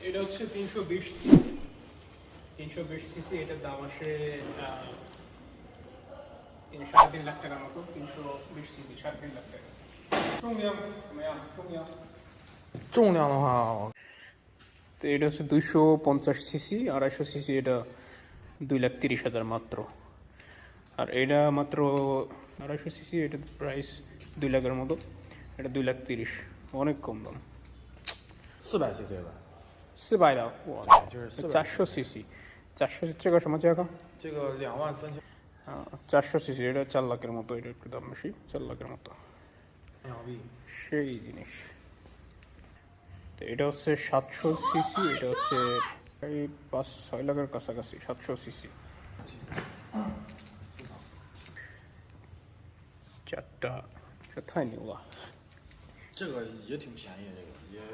এটা হচ্ছে 320 CC. 320 CC, এটার দাম আসে 3.5 লাখ টাকার মতো। 320 সিসি 3.5 লাখ টাকা।重量的话，তো এটা হচ্ছে 250 সিসি, 250 সিসি, এটা 2,30,000 মাত্র। আর এটা মাত্র 250 সিসি, এটা প্রাইস 2 লাখের মতো। এটা 2,30,000, অনেক কম দাম।400cc 吧， 400的，哇，就是400 400 সিসি。400这个什么价格？这个23000 400 সিসি, এটা 4 লাখের মতো। এটা একটু দাম বেশি, 4 লাখের মতো।港币。 সেই জিনিস। তো এটা হচ্ছে 700 সিসি, এটা হচ্ছে এই 5-6 লাখের কাছাকাছি। 700 সিসি, 4টা，这太牛了。这个也挺便宜，这个也